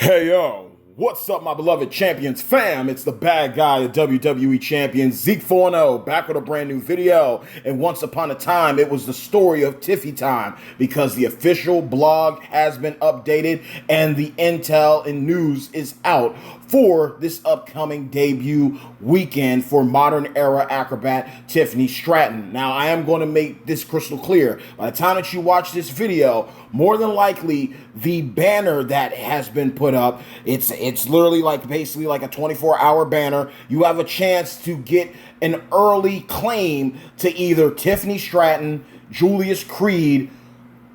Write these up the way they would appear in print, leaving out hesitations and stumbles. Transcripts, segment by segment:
Hey yo, what's up, my beloved champions fam? It's the bad guy of WWE champion Zeke 4-0 back with a brand new video. And once upon a time, it was the story of Tiffy time because the official blog has been updated and the intel and news is out for this upcoming debut weekend for modern era acrobat Tiffany Stratton. Now, I am going to make this crystal clear. By the time that you watch this video, more than likely the banner that has been put up, it's literally basically like a 24-hour banner. You have a chance to get an early claim to either Tiffany Stratton, Julius Creed,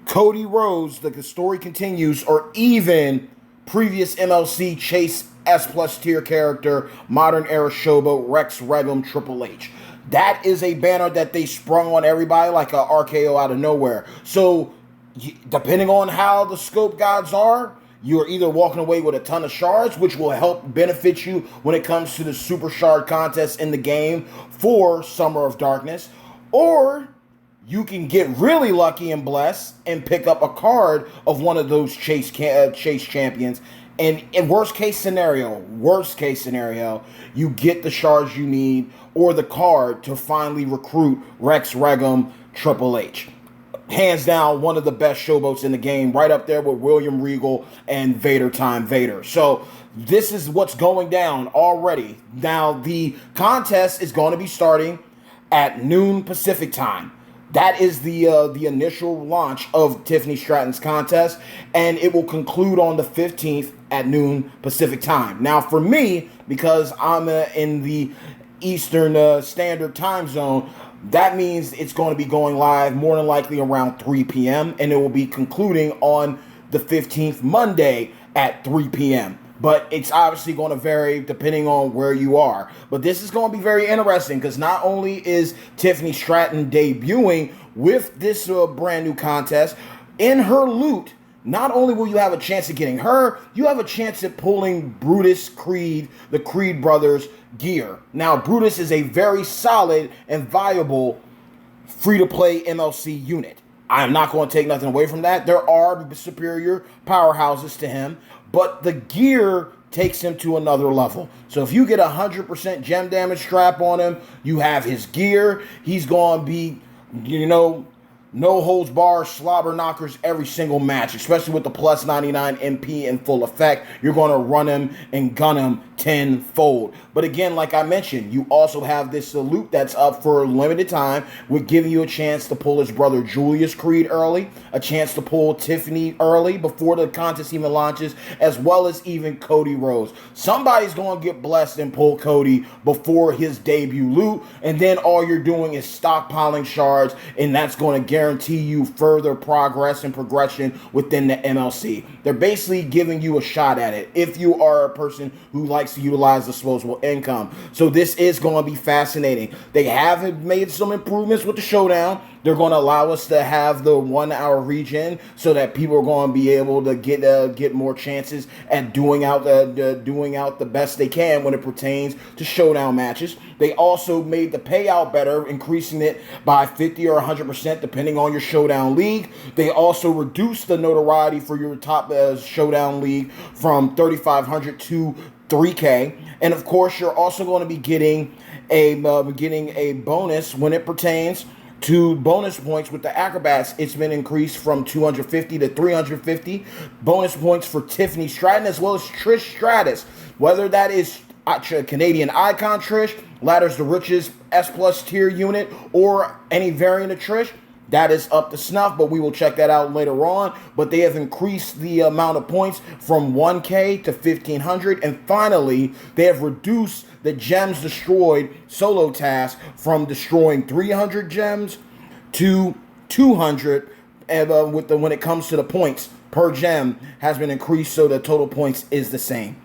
Cody Rhodes, the story continues, or even previous MLC Chase S plus tier character, modern era showboat Rex Regum Triple H. That is a banner that they sprung on everybody like a RKO out of nowhere. So depending on how the scope gods are, you're either walking away with a ton of shards, which will help benefit you when it comes to the super shard contest in the game for Summer of Darkness, or you can get really lucky and blessed and pick up a card of one of those chase champions. And in worst case scenario, you get the shards you need or the card to finally recruit Rex Regum Triple H. Hands down, one of the best showboats in the game, right up there with William Regal and Vader Time Vader. So this is what's going down already. Now, the contest is going to be starting at noon Pacific time. That is the initial launch of Tiffany Stratton's contest, and it will conclude on the 15th at noon Pacific time. Now, for me, because I'm in the Eastern Standard Time Zone, that means it's going to be going live more than likely around 3 p.m., and it will be concluding on the 15th Monday at 3 p.m. But it's obviously going to vary depending on where you are. But this is going to be very interesting because not only is Tiffany Stratton debuting with this brand new contest, in her loot, not only will you have a chance at getting her, you have a chance at pulling Brutus Creed, the Creed brothers gear. Now, Brutus is a very solid and viable free-to-play MLC unit. I am not going to take nothing away from that. There are superior powerhouses to him, but the gear takes him to another level. So if you get 100% gem damage strap on him, you have his gear. He's going to be, no holds bars, slobber knockers every single match, especially with the plus 99 MP in full effect. You're going to run him and gun him tenfold. But again, like I mentioned, you also have this loot that's up for a limited time. We're giving you a chance to pull his brother Julius Creed early, a chance to pull Tiffany early before the contest even launches, as well as even Cody Rhodes. Somebody's going to get blessed and pull Cody before his debut loot, and then all you're doing is stockpiling shards, and that's going to guarantee you further progress and progression within the MLC. They're basically giving you a shot at it if you are a person who likes to utilize disposable income. So this is going to be fascinating. They have made some improvements with the showdown. They're going to allow us to have the 1 hour regen so that people are going to be able to get more chances at doing out the best they can when it pertains to showdown matches. They also made the payout better, increasing it by 50 or 100% depending on your showdown league. They also reduced the notoriety for your top showdown league from 3,500 to 3K, and of course you're also going to be getting a bonus when it pertains to bonus points with the acrobats. It's been increased from 250 to 350 bonus points for Tiffany Stratton as well as Trish Stratus, whether that is Canadian Icon Trish, Ladders the Riches S plus tier unit, or any variant of Trish. That is up to snuff, but we will check that out later on. But they have increased the amount of points from 1K to 1,500. And finally, they have reduced the gems destroyed solo task from destroying 300 gems to 200. And when it comes to the points per gem has been increased, so the total points is the same.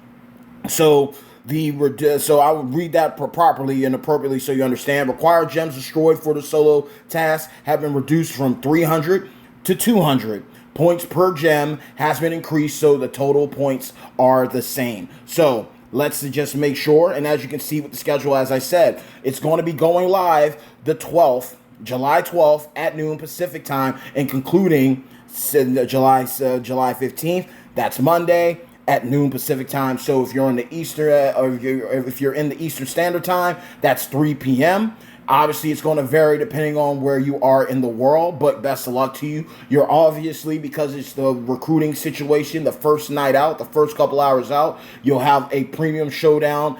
So I would read that properly and appropriately so you understand. Required gems destroyed for the solo task have been reduced from 300 to 200. Points per gem has been increased so the total points are the same. So let's just make sure, and as you can see with the schedule, as I said, it's going to be going live the 12th, July 12th at noon Pacific time and concluding July 15th. That's Monday at noon Pacific time. So if you're on the Eastern, or if you're in the Eastern Standard Time, that's 3 p.m. Obviously, it's going to vary depending on where you are in the world, but best of luck to you. You're obviously, because it's the recruiting situation, the first night out, the first couple hours out, you'll have a premium showdown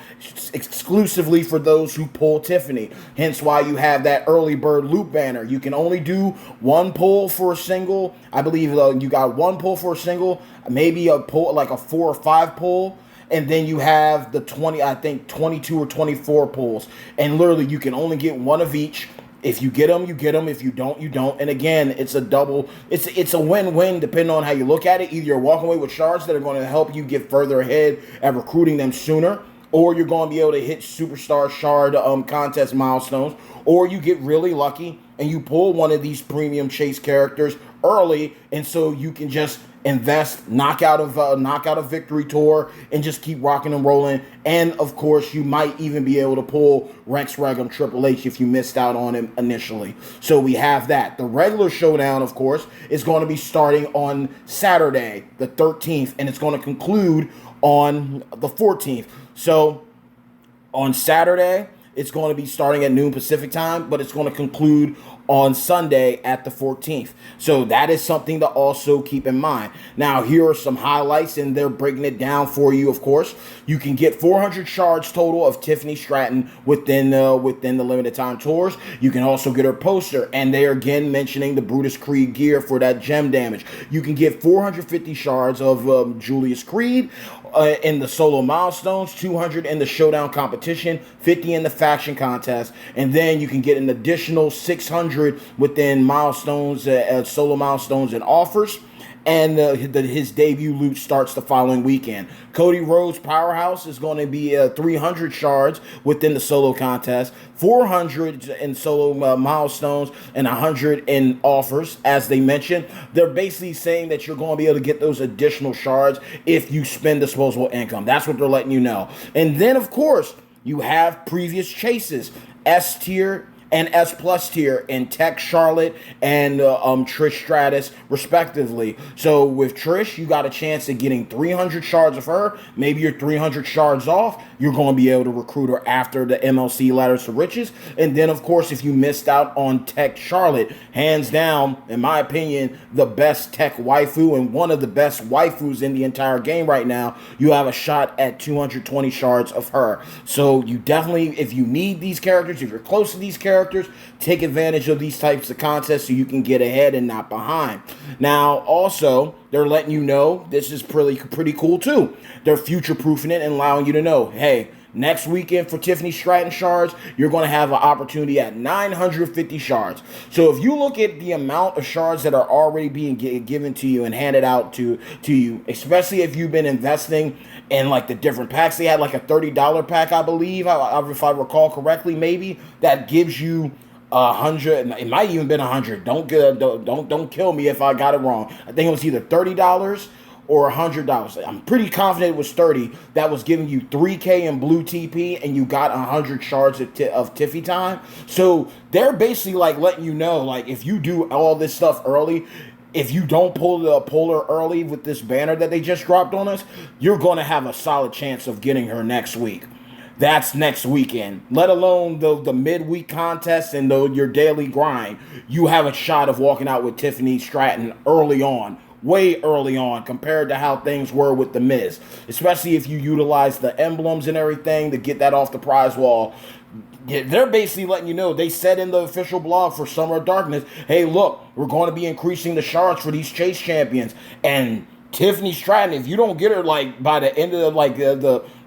exclusively for those who pull Tiffany. Hence why you have that early bird loop banner. You can only do one pull for a single. I believe you got one pull for a single, maybe a pull, like a 4 or 5 pull. And then you have the 22 or 24 pulls. And literally, you can only get one of each. If you get them, you get them. If you don't, you don't. And again, it's a double. It's a win-win depending on how you look at it. Either you're walking away with shards that are going to help you get further ahead at recruiting them sooner, or you're going to be able to hit superstar shard contest milestones, or you get really lucky and you pull one of these premium chase characters early, and so you can just invest, knock out a victory tour, and just keep rocking and rolling. And of course, you might even be able to pull Rex Regum Triple H if you missed out on him initially. So we have that. The regular showdown, of course, is going to be starting on Saturday, the 13th, and it's going to conclude on the 14th. So on Saturday, it's going to be starting at noon Pacific time, but it's going to conclude on Sunday at the 14th. So that is something to also keep in mind. Now, here are some highlights, and they're breaking it down for you, of course. You can get 400 shards total of Tiffany Stratton within the limited time tours. You can also get her poster, and they are again mentioning the Brutus Creed gear for that gem damage. You can get 450 shards of Julius Creed in the solo milestones, 200 in the showdown competition, 50 in the faction contest, and then you can get an additional 600 within milestones, solo milestones and offers. And his debut loot starts the following weekend. Cody Rhodes' Powerhouse is going to be 300 shards within the solo contest, 400 in solo milestones, and 100 in offers. As they mentioned, they're basically saying that you're going to be able to get those additional shards if you spend disposable income. That's what they're letting you know. And then, of course, you have previous chases, S tier and S plus tier in Tech Charlotte and Trish Stratus, respectively. So with Trish, you got a chance at getting 300 shards of her. Maybe you're 300 shards off. You're going to be able to recruit her after the MLC Ladders to Riches. And then, of course, if you missed out on Tech Charlotte, hands down, in my opinion, the best Tech waifu and one of the best waifus in the entire game right now, you have a shot at 220 shards of her. So you definitely, if you need these characters, if you're close to these characters, take advantage of these types of contests so you can get ahead and not behind. Now, also, they're letting you know, this is pretty cool too. They're future-proofing it and allowing you to know, hey, next weekend for Tiffany Stratton shards, you're going to have an opportunity at 950 shards. So if you look at the amount of shards that are already being given to you and handed out to you, especially if you've been investing in like the different packs. They had like a $30 pack, I believe, if I recall correctly, maybe, that gives you 100. It might even been 100. Don't kill me if I got it wrong. I think it was either $30 or $100. I'm pretty confident it was 30. That was giving you 3K in blue TP, and you got 100 shards of Tiffy time. So they're basically like letting you know, like, if you do all this stuff early, if you don't pull her early with this banner that they just dropped on us, you're going to have a solid chance of getting her next week. That's next weekend. Let alone the midweek contest and your daily grind. You have a shot of walking out with Tiffany Stratton early on. Way early on compared to how things were with The Miz. Especially if you utilize the emblems and everything to get that off the prize wall. Yeah, they're basically letting you know. They said in the official blog for Summer of Darkness, hey, look, we're going to be increasing the shards for these chase champions. And Tiffany Stratton, if you don't get her like by the end of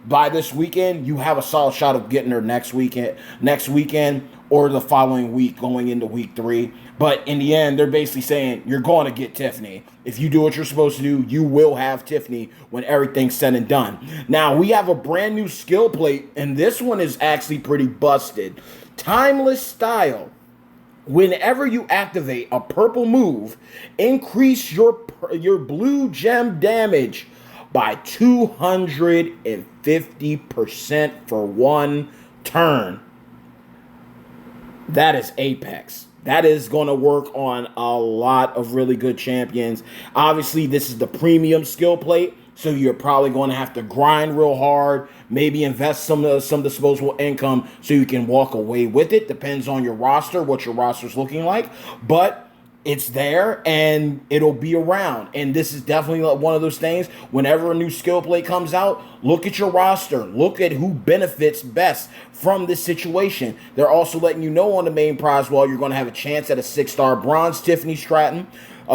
by this weekend, you have a solid shot of getting her next weekend or the following week going into week 3. But in the end, they're basically saying you're going to get Tiffany. If you do what you're supposed to do, you will have Tiffany when everything's said and done. Now, we have a brand new skill plate, and this one is actually pretty busted. Timeless Style. Whenever you activate a purple move, increase your blue gem damage by 250% for one turn. That is Apex. That is going to work on a lot of really good champions. Obviously, this is the premium skill plate. So you're probably going to have to grind real hard, maybe invest some disposable income so you can walk away with it. Depends on your roster, what your roster's looking like. But it's there and it'll be around. And this is definitely one of those things. Whenever a new skill plate comes out, look at your roster. Look at who benefits best from this situation. They're also letting you know on the main prize wall you're going to have a chance at a 6-star bronze Tiffany Stratton.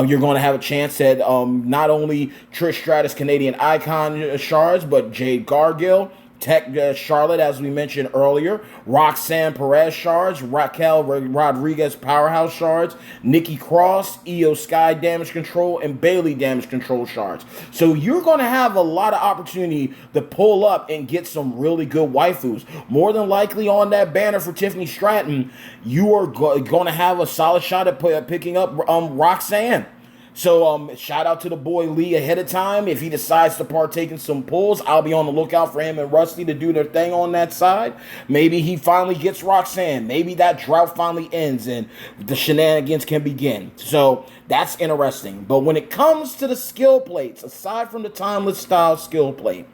You're going to have a chance at not only Trish Stratus Canadian Icon shards, but Jade Gargill, Tech Charlotte, as we mentioned earlier, Roxanne Perez shards, Raquel Rodriguez Powerhouse shards, Nikki Cross, Io Sky Damage Control, and Bailey Damage Control shards. So you're going to have a lot of opportunity to pull up and get some really good waifus. More than likely on that banner for Tiffany Stratton, you are going to have a solid shot at picking up Roxanne. So shout out to the boy Lee ahead of time. If he decides to partake in some pulls, I'll be on the lookout for him and Rusty to do their thing on that side. Maybe he finally gets Roxanne. Maybe that drought finally ends and the shenanigans can begin. So that's interesting. But when it comes to the skill plates, aside from the timeless style skill plate,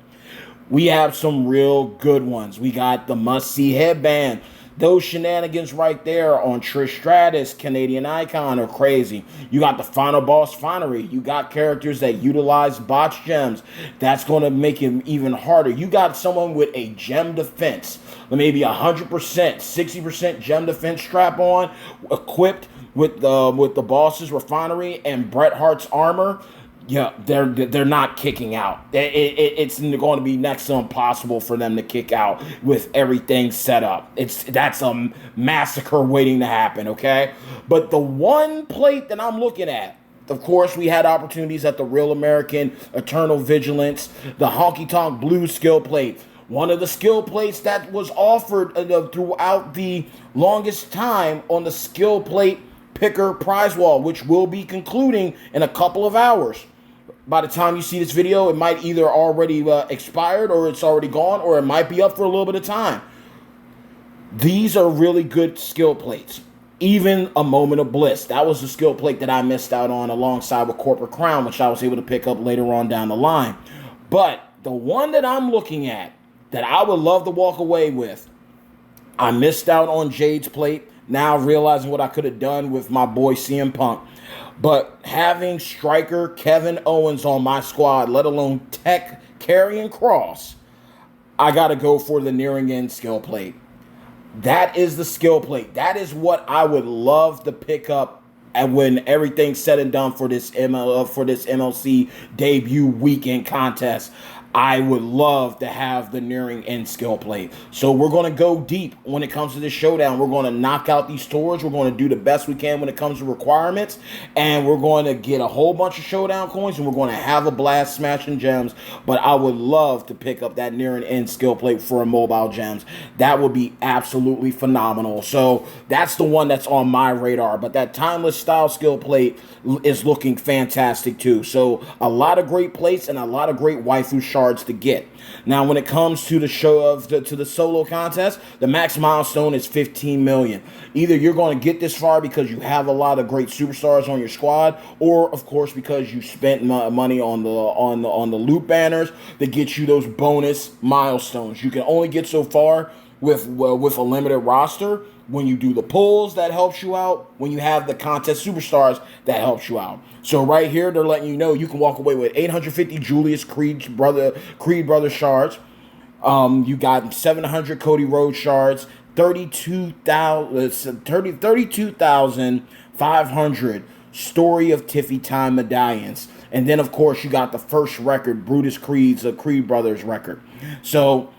we have some real good ones. We got the must-see headband. Those shenanigans right there on Trish Stratus, Canadian Icon, are crazy. You got the Final Boss Finery. You got characters that utilize botch gems. That's going to make it even harder. You got someone with a gem defense. Maybe 100%, 60% gem defense strap on, equipped with the Boss's Refinery and Bret Hart's armor. Yeah, they're not kicking out. It's going to be next to impossible for them to kick out with everything set up. That's a massacre waiting to happen, okay? But the one plate that I'm looking at, of course, we had opportunities at the Real American Eternal Vigilance, the Honky Tonk Blues skill plate. One of the skill plates that was offered throughout the longest time on the skill plate picker prize wall, which will be concluding in a couple of hours. By the time you see this video, it might either already expired or it's already gone, or it might be up for a little bit of time. These are really good skill plates. Even a Moment of Bliss. That was the skill plate that I missed out on alongside with Corporate Crown, which I was able to pick up later on down the line. But the one that I'm looking at that I would love to walk away with, I missed out on Jade's plate. Now realizing what I could have done with my boy CM Punk. But having striker Kevin Owens on my squad, let alone Tech, Karrion Kross, I got to go for the nearing end skill plate. That is the skill plate. That is what I would love to pick up and when everything's said and done for this MLC debut weekend contest. I would love to have the nearing end skill plate. So we're going to go deep when it comes to this showdown. We're going to knock out these tours. We're going to do the best we can when it comes to requirements. And we're going to get a whole bunch of showdown coins. And we're going to have a blast smashing gems. But I would love to pick up that nearing end skill plate for a mobile gems. That would be absolutely phenomenal. So that's the one that's on my radar. But that timeless style skill plate is looking fantastic too. So a lot of great plates and a lot of great waifu shards to get. Now, when it comes to the to the solo contest, the max milestone is 15 million. Either you're going to get this far because you have a lot of great superstars on your squad, or of course because you spent money on the loot banners that get you those bonus milestones. You can only get so far with a limited roster. When you do the pulls, that helps you out. When you have the contest superstars, that helps you out. So right here, they're letting you know you can walk away with 850 Julius Creed brother shards. You got 700 Cody Rhodes shards, 32,500 Story of Tiffy Time medallions. And then, of course, you got the first record, Brutus Creed's Creed Brothers record. So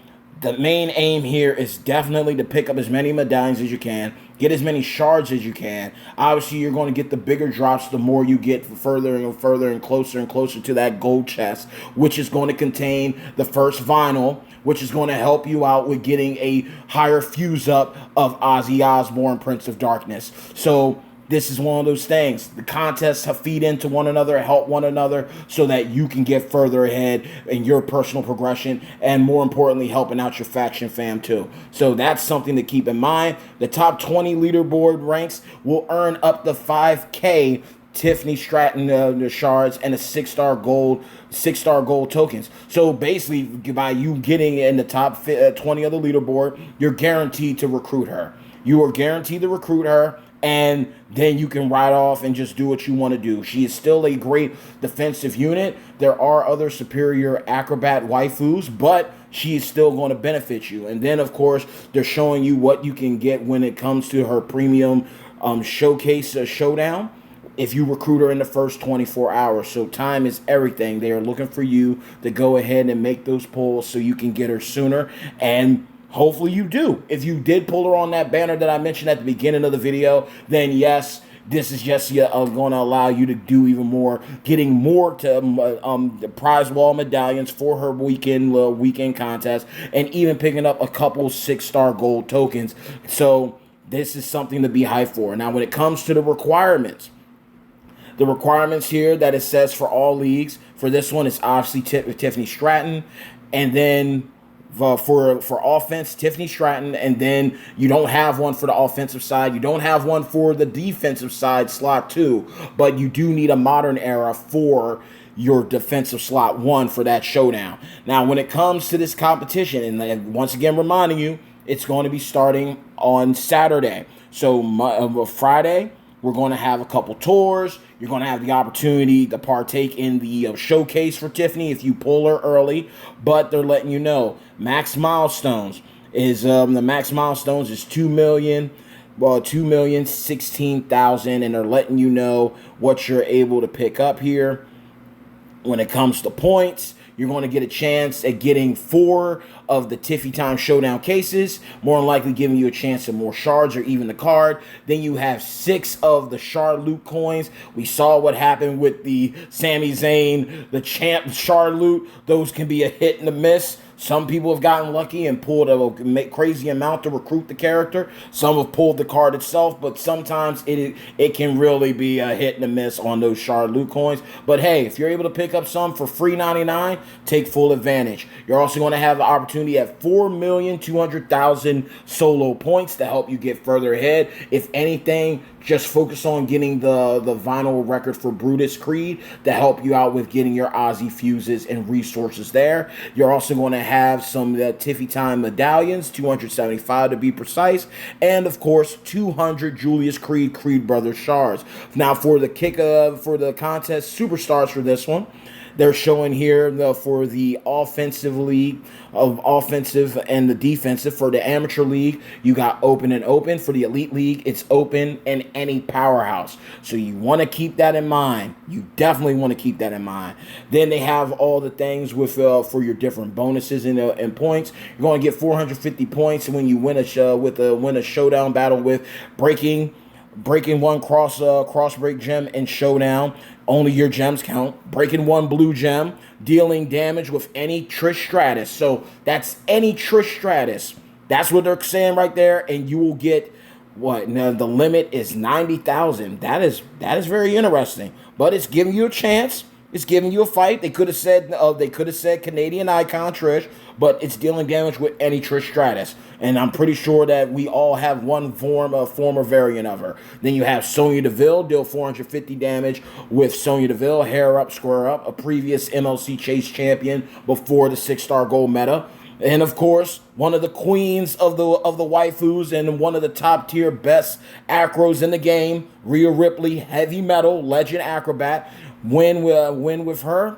the main aim here is definitely to pick up as many medallions as you can, get as many shards as you can. Obviously, you're going to get the bigger drops the more you get further and further and closer to that gold chest, which is going to contain the first vinyl, which is going to help you out with getting a higher fuse up of Ozzy Osbourne, Prince of Darkness. So this is one of those things. The contests feed into one another, help one another so that you can get further ahead in your personal progression and, more importantly, helping out your faction fam too. So that's something to keep in mind. The top 20 leaderboard ranks will earn up to $5K Tiffany Stratton the shards, and a six-star gold tokens. So basically, by you getting in the top 20 of the leaderboard, you're guaranteed to recruit her. You are guaranteed to recruit her, and then you can ride off and just do what you want to do. She is still a great defensive unit. There are other superior acrobat waifus, but she is still going to benefit you. And then, of course, they're showing you what you can get when it comes to her premium showcase showdown if you recruit her in the first 24 hours. So time is everything. They are looking for you to go ahead and make those pulls so you can get her sooner. And hopefully you do. If you did pull her on that banner that I mentioned at the beginning of the video, then yes, this is just going to allow you to do even more, getting more to the prize wall medallions for her weekend contest, and even picking up a couple 6-star gold tokens. So this is something to be hyped for. Now, when it comes to the requirements here that it says for all leagues, for this one, it's obviously Tiffany Stratton, and then for offense, Tiffany Stratton, and then you don't have one for the offensive side. You don't have one for the defensive side, slot 2, but you do need a modern era for your defensive slot 1 for that showdown. Now, when it comes to this competition, and once again reminding you, it's going to be starting on Saturday. So Friday, we're going to have a couple tours. You're going to have the opportunity to partake in the showcase for Tiffany if you pull her early. But they're letting you know max milestones is the max milestones is 2,016,000, and they're letting you know what you're able to pick up here. When it comes to points, you're going to get a chance at getting 4 of the Tiffy Time Showdown cases, more than likely giving you a chance at more shards or even the card. Then you have 6 of the shard loot coins. We saw what happened with the Sami Zayn, the champ shard loot. Those can be a hit and a miss. Some people have gotten lucky and pulled a crazy amount to recruit the character. Some have pulled the card itself, but sometimes it can really be a hit and a miss on those shard loot coins. But hey, if you're able to pick up some for free 99, take full advantage. You're also going to have the opportunity at 4,200,000 solo points to help you get further ahead. If anything, just focus on getting the vinyl record for Brutus Creed to help you out with getting your Aussie fuses and resources there. You're also going to have some Tiffy Time medallions, 275 to be precise, and of course 200 Julius Creed Brothers shards. Now for the contest superstars for this one, they're showing here for the offensive league, of offensive and the defensive. For the amateur league, you got open and open. For the elite league, it's open and any powerhouse. So you want to keep that in mind. You definitely want to keep that in mind. Then they have all the things with for your different bonuses and points. You're going to get 450 points when you win a showdown battle with breaking one cross break gem in showdown. Only your gems count. Breaking one blue gem, dealing damage with any Trish Stratus. So that's any Trish Stratus. That's what they're saying right there, and you will get what? Now the limit is 90,000. That is very interesting. But it's giving you a chance. It's giving you a fight. They could have said Canadian Icon Trish, but it's dealing damage with any Trish Stratus. And I'm pretty sure that we all have one former variant of her. Then you have Sonya Deville, deal 450 damage with Sonya Deville, hair up, square up, a previous MLC Chase champion before the 6-star gold meta. And of course, one of the queens of the waifus and one of the top tier best acros in the game, Rhea Ripley, heavy metal, legend acrobat. Win with her,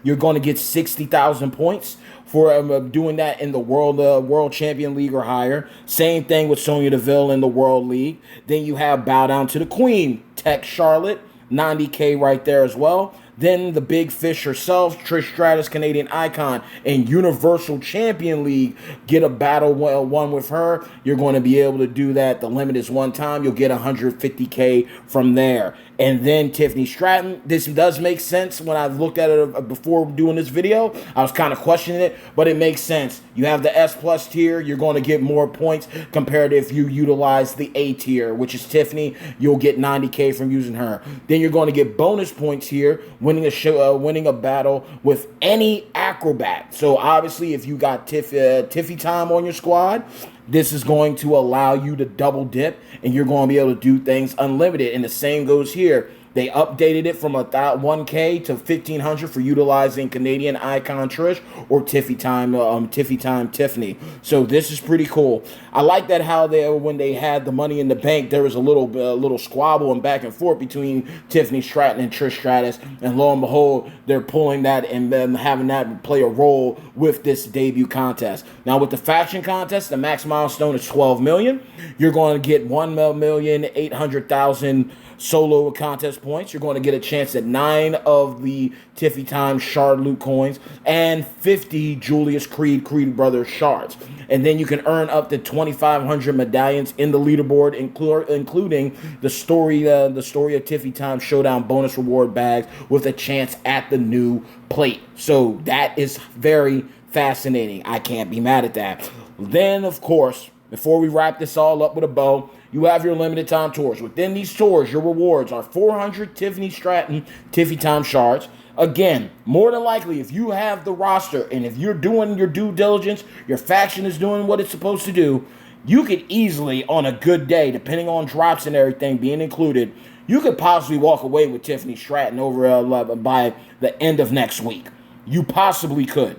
you're going to get 60,000 points for doing that in the World Champion League or higher. Same thing with Sonya Deville in the World League. Then you have Bow Down to the Queen, Tech Charlotte, 90K right there as well. Then the big fish herself, Trish Stratus, Canadian Icon, and Universal Champion League. Get a battle one with her. You're going to be able to do that. The limit is one time. You'll get 150K from there. And then Tiffany Stratton. This does make sense. When I've looked at it before doing this video, I was kind of questioning it, but it makes sense. You have the S plus tier. You're going to get more points compared to if you utilize the A tier, which is Tiffany. You'll get 90K from using her. Then you're going to get bonus points here, winning a battle with any acrobat. So obviously, if you got Tiffy Time on your squad, this is going to allow you to double dip, and you're going to be able to do things unlimited. And the same goes here. They updated it from 1K to 1,500 for utilizing Canadian icon Trish or Tiffy time Tiffany. So this is pretty cool. I like that how when they had the Money in the Bank, there was a little squabble and back and forth between Tiffany Stratton and Trish Stratus, and lo and behold, they're pulling that and then having that play a role with this debut contest. Now with the faction contest, the max milestone is 12 million. You're going to get 1,800,000 solo contest points. You're going to get a chance at 9 of the Tiffy Time Shard Loot coins and 50 Julius Creed Brothers shards. And then you can earn up to 2,500 medallions in the leaderboard, including the story of Tiffy Time Showdown bonus reward bags with a chance at the new plate. So that is very fascinating. I can't be mad at that. Then, of course, before we wrap this all up with a bow, you have your limited time tours. Within these tours, your rewards are 400 Tiffany Stratton Tiffy Time shards. Again, more than likely, if you have the roster and if you're doing your due diligence, your faction is doing what it's supposed to do, you could easily, on a good day, depending on drops and everything being included, you could possibly walk away with Tiffany Stratton over by the end of next week. You possibly could.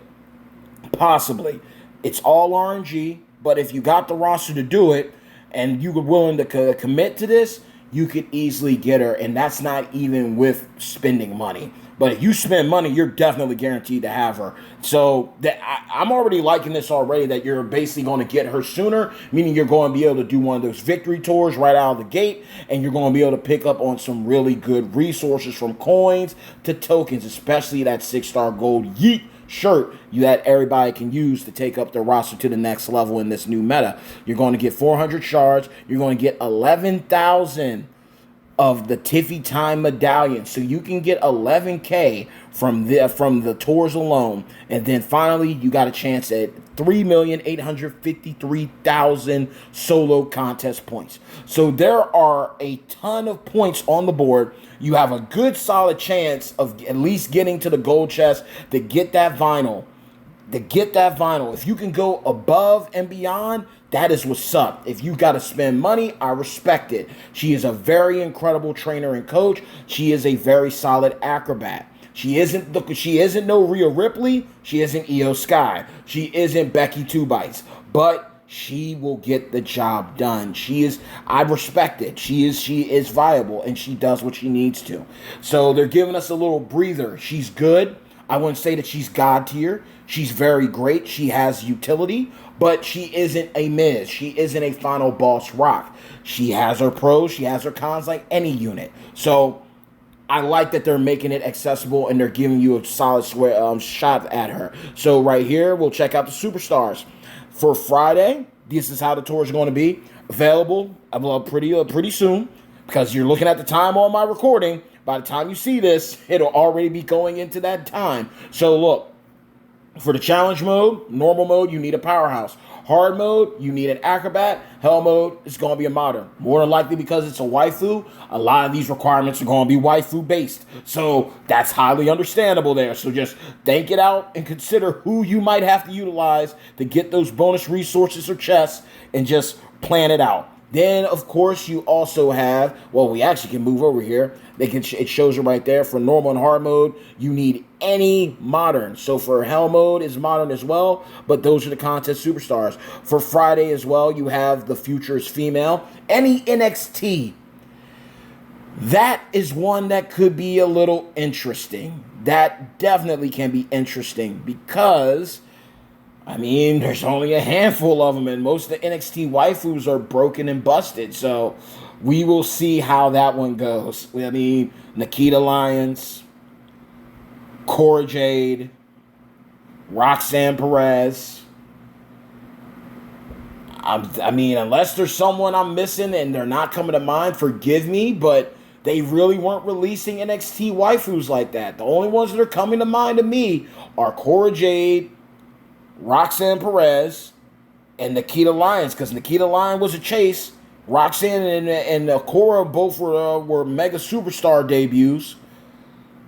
Possibly. It's all RNG, but if you got the roster to do it, and you were willing to commit to this, you could easily get her, and that's not even with spending money. But if you spend money, you're definitely guaranteed to have her. So I'm already liking this already, that you're basically going to get her sooner, meaning you're going to be able to do one of those victory tours right out of the gate, and you're going to be able to pick up on some really good resources from coins to tokens, especially that 6-star gold yeet shirt that everybody can use to take up their roster to the next level in this new meta. You're going to get 400 shards. You're going to get 11,000 of the Tiffy Time medallion. So you can get 11K from the tours alone. And then finally, you got a chance at 3,853,000 solo contest points. So there are a ton of points on the board. You have a good solid chance of at least getting to the gold chest to get that vinyl. If you can go above and beyond, that is what's up. If you got to spend money, I respect it. She is a very incredible trainer and coach. She is a very solid acrobat. She isn't no Rhea Ripley. She isn't Io Sky. She isn't Becky Two Bites. But she will get the job done. I respect it. She is viable, and she does what she needs to. So they're giving us a little breather. She's good. I wouldn't say that she's God tier. She's very great. She has utility, but she isn't a Miz. She isn't a final boss Rock. She has her pros. She has her cons like any unit. So I like that they're making it accessible and they're giving you a solid shot at her. So right here, we'll check out the superstars. For Friday, this is how the tour is going to be. Available pretty soon, because you're looking at the time on my recording. By the time you see this, it'll already be going into that time. So look, for the challenge mode, normal mode, you need a powerhouse. Hard mode, you need an acrobat. Hell mode, it's going to be a modern. More than likely, because it's a waifu, a lot of these requirements are going to be waifu based. So that's highly understandable there. So just think it out and consider who you might have to utilize to get those bonus resources or chests, and just plan it out. Then, of course, you also have, well, we actually can move over here. It shows you right there. For normal and hard mode, you need any modern. So for hell mode is modern as well, but those are the contest superstars. For Friday as well, you have the future is female. Any NXT. That is one that could be a little interesting. That definitely can be interesting because, I mean, there's only a handful of them, and most of the NXT waifus are broken and busted. So we will see how that one goes. I mean, Nikita Lyons, Cora Jade, Roxanne Perez. I mean, unless there's someone I'm missing and they're not coming to mind, forgive me, but they really weren't releasing NXT waifus like that. The only ones that are coming to mind to me are Cora Jade, Roxanne Perez, and Nikita Lyons, because Nikita Lyons was a chase. Roxanne and Cora both were mega superstar debuts.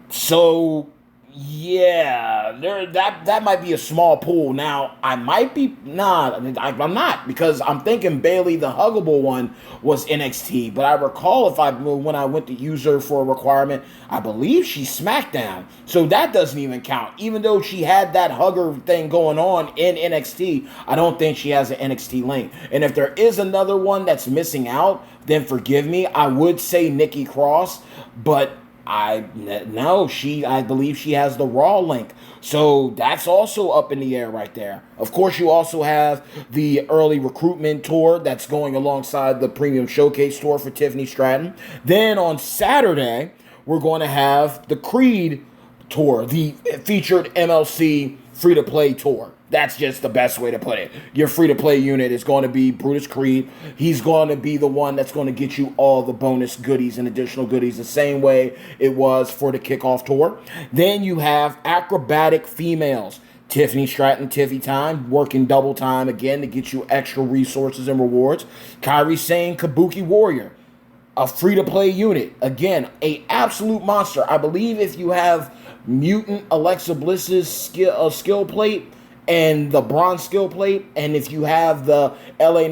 So Yeah, that might be a small pool. Now I might be I'm not, because I'm thinking Bailey the Huggable one was NXT, but I recall if I when I went to use her for a requirement, I believe she's SmackDown, so that doesn't even count. Even though she had that hugger thing going on in NXT, I don't think she has an NXT link. And if there is another one that's missing out, then forgive me. I would say Nikki Cross, but I no, I believe she has the Raw link. So that's also up in the air right there. Of course, you also have the early recruitment tour that's going alongside the premium showcase tour for Tiffany Stratton. Then on Saturday, we're going to have the Creed tour, the featured MLC free-to-play tour. That's just the best way to put it. Your free-to-play unit is going to be Brutus Creed. He's going to be the one that's going to get you all the bonus goodies and additional goodies the same way it was for the kickoff tour. Then you have acrobatic females. Tiffany Stratton, Tiffy Time, working double time again to get you extra resources and rewards. Kairi Sane, Kabuki Warrior, a free-to-play unit. Again, a absolute monster. I believe if you have Mutant Alexa Bliss's skill plate and the bronze skill plate, and if you have the LA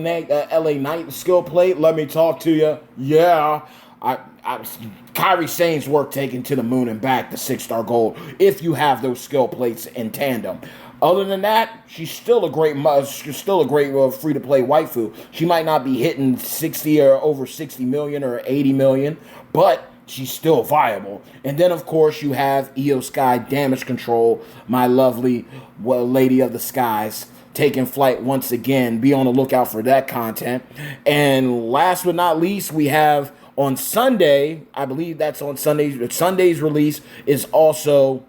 Knight skill plate, let me talk to you. Yeah, Kairi Sane's work taken to the moon and back, the 6-star gold, if you have those skill plates in tandem. Other than that, she's still a great free-to-play waifu. She might not be hitting 60 or over 60 million or 80 million, but she's still viable. And then, of course, you have Io Sky Damage Control, my lovely Lady of the Skies, taking flight once again. Be on the lookout for that content. And last but not least, we have on Sunday, I believe that's on Sunday, Sunday's release is also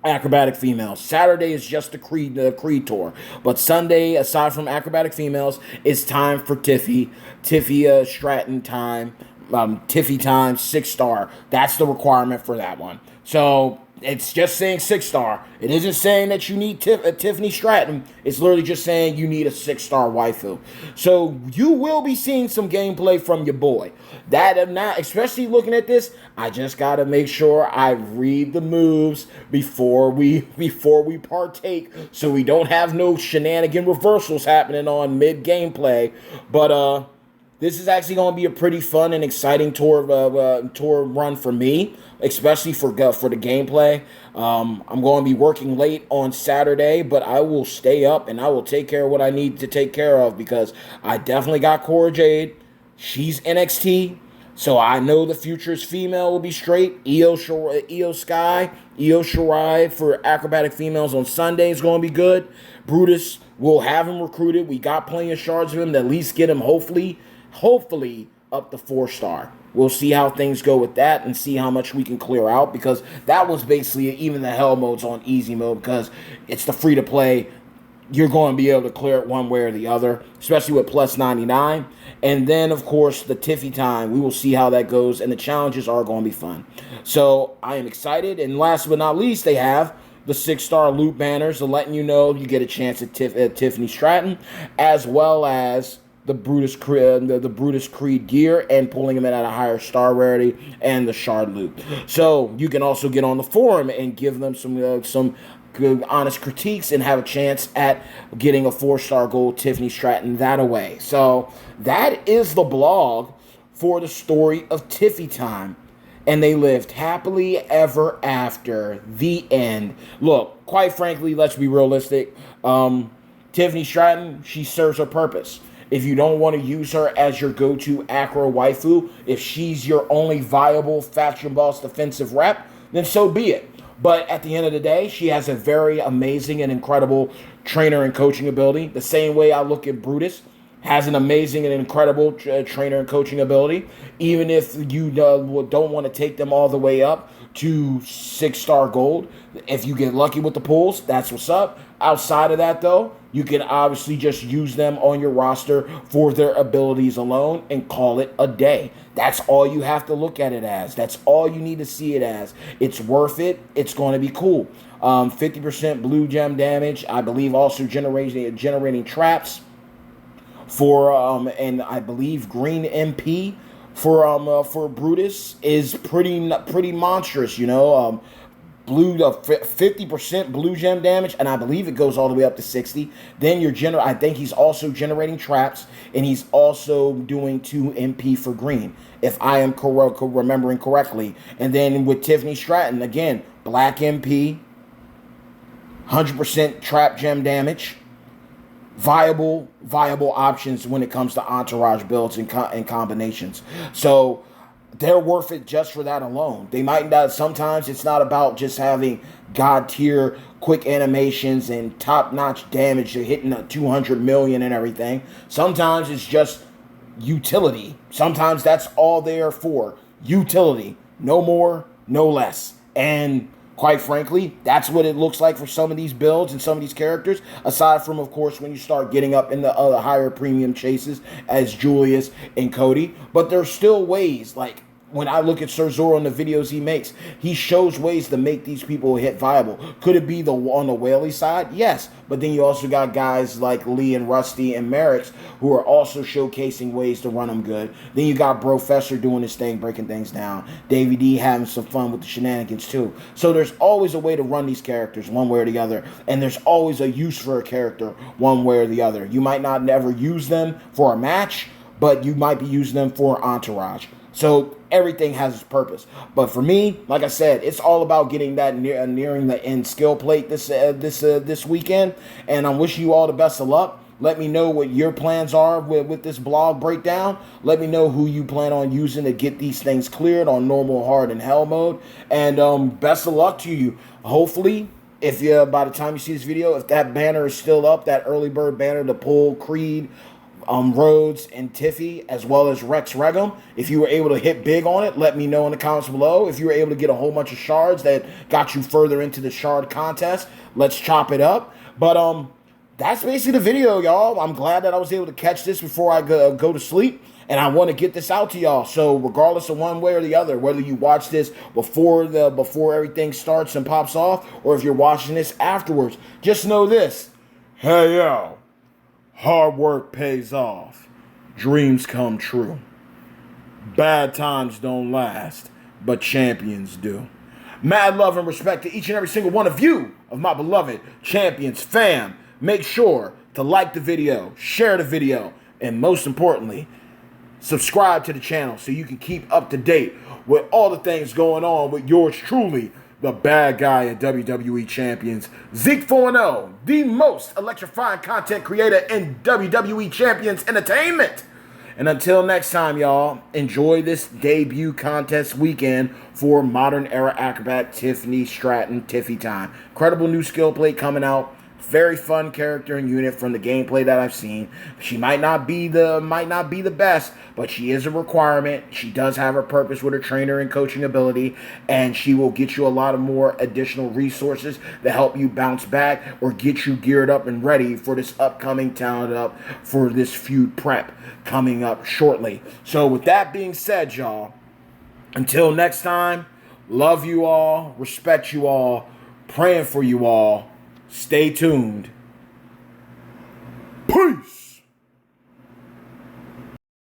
acrobatic females. Saturday is just the Creed tour, but Sunday, aside from acrobatic females, it's time for Tiffy Stratton time, Tiffy time 6-star. That's the requirement for that one. So it's just saying 6-star. It isn't saying that you need Tiffany Stratton. It's literally just saying you need a 6-star waifu. So you will be seeing some gameplay from your boy. Especially looking at this, I just gotta make sure I read the moves before we partake, so we don't have no shenanigan reversals happening on mid gameplay. But this is actually going to be a pretty fun and exciting tour run for me, especially for the gameplay. I'm going to be working late on Saturday, but I will stay up and I will take care of what I need to take care of, because I definitely got Cora Jade. She's NXT, so I know the future's female will be straight. Io Sky, Io Shirai for acrobatic females on Sunday is going to be good. Brutus, we'll have him recruited. We got plenty of shards of him to at least get him hopefully up to 4-star. We'll see how things go with that and see how much we can clear out, because that was basically even the hell modes on easy mode, because it's the free to play. You're going to be able to clear it one way or the other, especially with plus 99. And then, of course, the Tiffy time. We will see how that goes, and the challenges are going to be fun. So I am excited. And last but not least, they have the 6-star loot banners, so letting you know you get a chance at Tiffany Stratton, as well as the Brutus Creed gear, and pulling them in at a higher star rarity, and the shard loot. So you can also get on the forum and give them some good honest critiques and have a chance at getting a 4-star gold Tiffany Stratton that away. So that is the blog for the story of Tiffy time. And they lived happily ever after. The end. Look, quite frankly, let's be realistic. Tiffany Stratton, she serves her purpose. If you don't want to use her as your go-to acro waifu, if she's your only viable Faction Boss defensive rep, then so be it. But at the end of the day, she has a very amazing and incredible trainer and coaching ability. The same way I look at Brutus, has an amazing and incredible trainer and coaching ability. Even if you don't want to take them all the way up to 6-star gold, if you get lucky with the pulls, that's what's up. Outside of that, though, you can obviously just use them on your roster for their abilities alone and call it a day. That's all you have to look at it as. That's all you need to see it as. It's worth it. It's going to be cool. 50% blue gem damage. I believe also generating traps for and I believe green MP for Brutus is pretty monstrous. blue 50% blue gem damage, and I believe it goes all the way up to 60. Then I think he's also generating traps, and he's also doing 2 MP for green, if I am remembering correctly. And then with Tiffany Stratton, again, black MP, 100% trap gem damage. Viable options when it comes to entourage builds and combinations. So they're worth it just for that alone. They might not. Sometimes it's not about just having god tier quick animations and top notch damage to hitting a 200 million and everything. Sometimes it's just utility. Sometimes that's all they're for. Utility. No more, no less. And quite frankly, that's what it looks like for some of these builds and some of these characters, aside from, of course, when you start getting up in the other higher premium chases as Julius and Cody. But there's still ways, like when I look at Sir Zoro and the videos he makes, he shows ways to make these people hit viable. Could it be on the Whaley side? Yes. But then you also got guys like Lee and Rusty and Merrick's who are also showcasing ways to run them good. Then you got Brofessor doing his thing, breaking things down. Davey D having some fun with the shenanigans too. So there's always a way to run these characters one way or the other. And there's always a use for a character one way or the other. You might not never use them for a match, but you might be using them for an entourage. So everything has its purpose. But for me, like I said, it's all about getting that nearing the end skill plate this weekend. And I'm wishing you all the best of luck. Let me know what your plans are with this blog breakdown. Let me know who you plan on using to get these things cleared on normal, hard, and hell mode. And best of luck to you. Hopefully, if you by the time you see this video, if that banner is still up, that early bird banner to pull Creed, Rhodes, and Tiffy, as well as Rex Regum. If you were able to hit big on it, let me know in the comments below. If you were able to get a whole bunch of shards that got you further into the shard contest, let's chop it up. But that's basically the video, y'all. I'm glad that I was able to catch this before I go to sleep, and I want to get this out to y'all. So regardless of one way or the other, whether you watch this before everything starts and pops off, or if you're watching this afterwards, just know this. Hey, yo. Hard work pays off. Dreams come true. Bad times don't last, but champions do. Mad love and respect to each and every single one of you, of my beloved Champions fam. Make sure to like the video, share the video, and most importantly, subscribe to the channel so you can keep up to date with all the things going on with yours truly, the bad guy at WWE Champions, Zeke 4-0, the most electrifying content creator in WWE Champions Entertainment. And until next time, y'all, enjoy this debut contest weekend for Modern Era Acrobat Tiffany Stratton Tiffy time. Incredible new skill plate coming out. Very fun character and unit from the gameplay that I've seen. She might not be the best, but she is a requirement. She does have her purpose with her trainer and coaching ability, and she will get you a lot of more additional resources to help you bounce back or get you geared up and ready for this upcoming talent up for this feud prep coming up shortly. So with that being said, y'all, until next time, love you all, respect you all, praying for you all. Stay tuned.